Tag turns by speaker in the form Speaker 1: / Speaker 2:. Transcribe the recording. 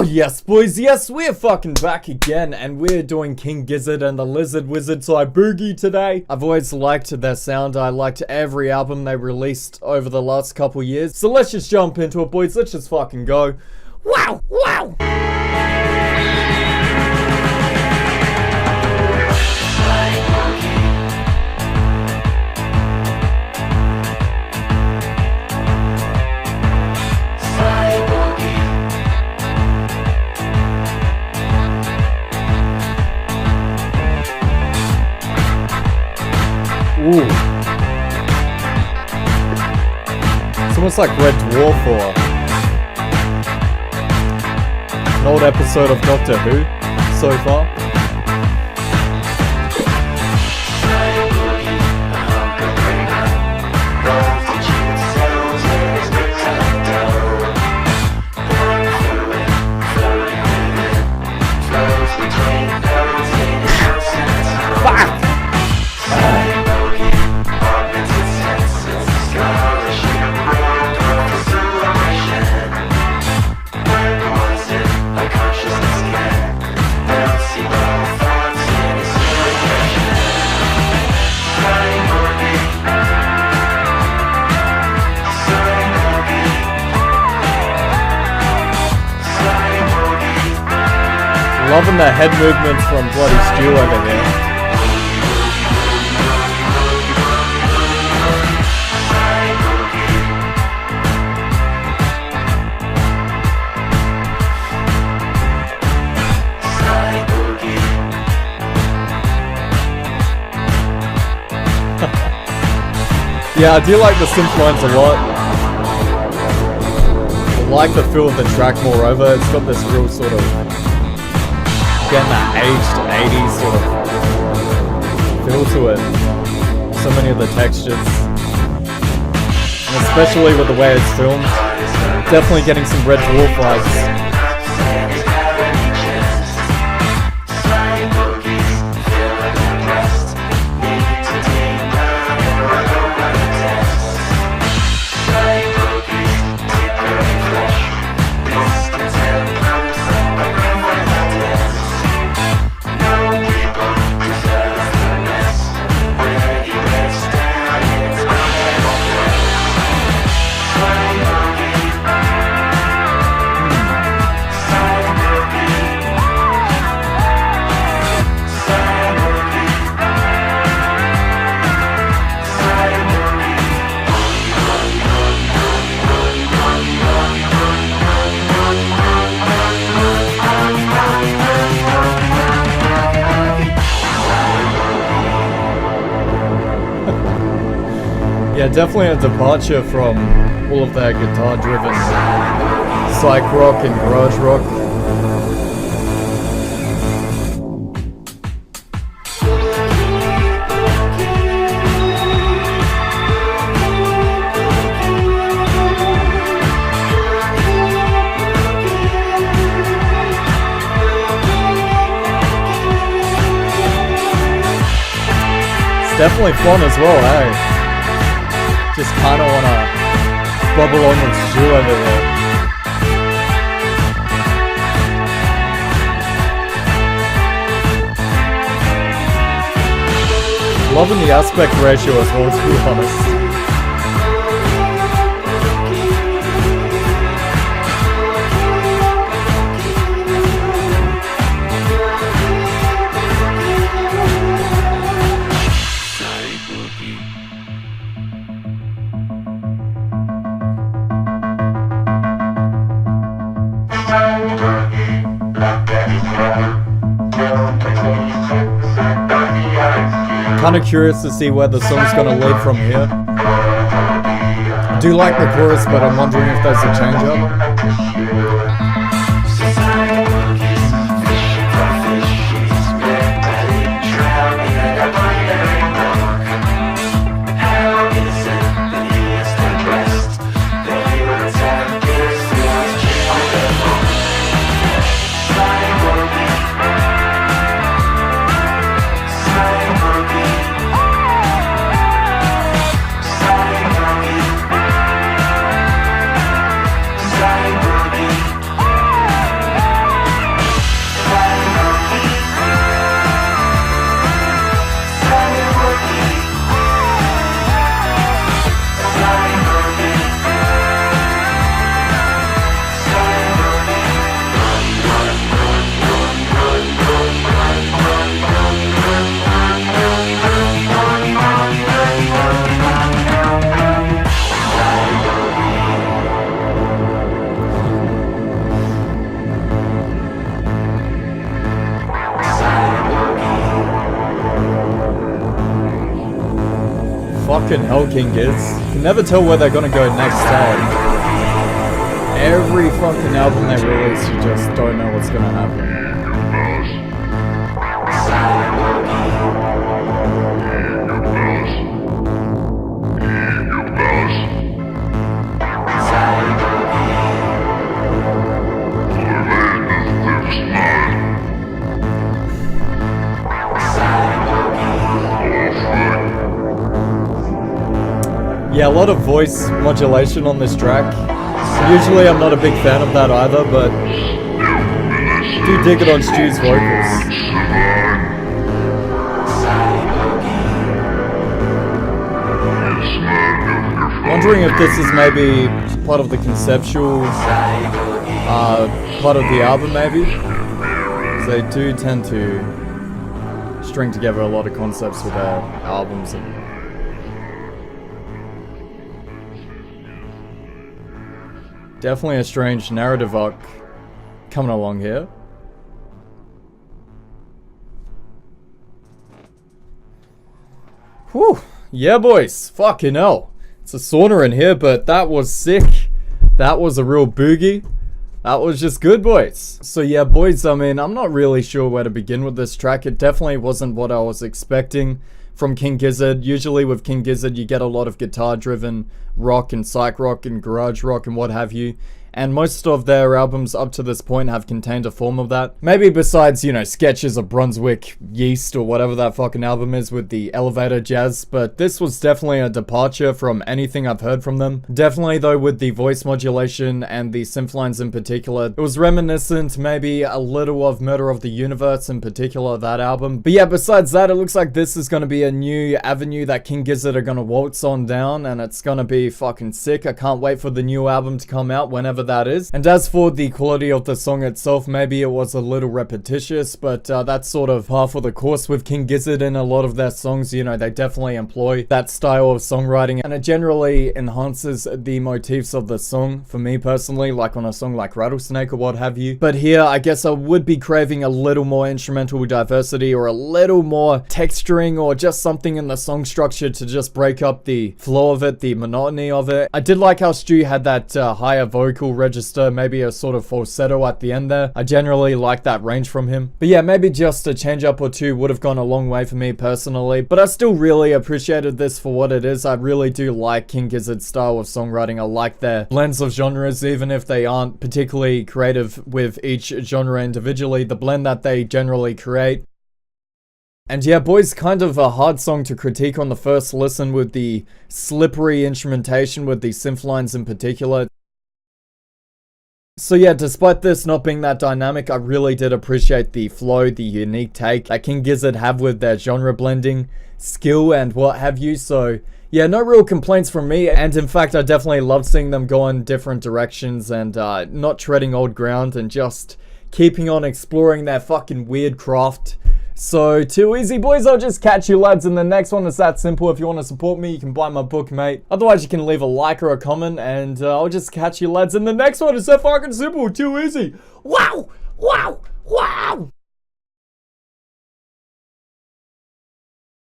Speaker 1: Oh yes, boys, yes, we're fucking back again, and we're doing King Gizzard and the Lizard Wizard Cyboogie today. I've always liked their sound. I liked every album they released over the last couple years. So let's just jump into it, boys. Let's just fucking go. Wow, wow! Ooh. It's almost like Red Dwarf or an old episode of Doctor Who so far. Loving the head movements from Bloody Stew over there. Yeah, I do like the synth lines a lot. I like the feel of the track moreover. It's got this real sort of getting that aged 80s sort of feel to it. So many of the textures. And especially with the way it's filmed. Definitely getting some Red Dwarf vibes. Yeah, definitely a departure from all of that guitar-driven psych rock and garage rock. It's definitely fun as well, eh? Just kinda wanna bubble on with Stu over there. Loving the aspect ratio as well, to be honest. Kind of curious to see where the song's gonna lead from here. I do like the chorus, but I'm wondering if there's a change up.
Speaker 2: Cyboogie.
Speaker 1: Fucking hell, King Giz. You can never tell where they're gonna go next time. Every fucking album they release, you just don't know what's gonna happen. Yeah, a lot of voice modulation on this track. Usually I'm not a big fan of that either, but I do dig it on Stu's vocals. Wondering if this is maybe part of the conceptual part of the album maybe. Because they do tend to string together a lot of concepts with their albums. Definitely a strange narrative arc coming along here. Whew. Yeah, boys. Fucking hell. It's a sauna in here, but that was sick. That was a real boogie. That was just good, boys. So yeah, boys, I mean, I'm not really sure where to begin with this track. It definitely wasn't what I was expecting from King Gizzard. Usually with King Gizzard, you get a lot of guitar-driven rock and psych rock and garage rock and what have you. And most of their albums up to this point have contained a form of that. Maybe besides, you know, Sketches of Brunswick Yeast or whatever that fucking album is with the elevator jazz. But this was definitely a departure from anything I've heard from them. Definitely though with the voice modulation and the synth lines in particular. It was reminiscent maybe a little of Murder of the Universe in particular, that album. But yeah, besides that, it looks like this is going to be a new avenue that King Gizzard are going to waltz on down. And it's going to be fucking sick. I can't wait for the new album to come out whenever that is. And as for the quality of the song itself, maybe it was a little repetitious, but that's sort of par for the course with King Gizzard in a lot of their songs. You know, they definitely employ that style of songwriting, and it generally enhances the motifs of the song for me personally, like on a song like Rattlesnake or what have you. But here, I guess I would be craving a little more instrumental diversity or a little more texturing or just something in the song structure to just break up the flow of it, the monotony of it. I did like how Stu had that higher vocal register, maybe a sort of falsetto at the end there. I generally like that range from him. But yeah, maybe just a change up or two would have gone a long way for me personally. But I still really appreciated this for what it is. I really do like King Gizzard's style of songwriting. I like their blends of genres, even if they aren't particularly creative with each genre individually. The blend that they generally create. And yeah, boys, kind of a hard song to critique on the first listen with the slippery instrumentation with the synth lines in particular. So yeah, despite this not being that dynamic, I really did appreciate the flow, the unique take that King Gizzard have with their genre blending skill and what have you. So yeah, no real complaints from me. And in fact, I definitely loved seeing them go in different directions and not treading old ground and just keeping on exploring their fucking weird craft. So, too easy, boys. I'll just catch you lads in the next one. It's that simple. If you want to support me, you can buy my book, mate. Otherwise, you can leave a like or a comment, and I'll just catch you lads in the next one. It's that fucking simple. Too easy. Wow! Wow! Wow!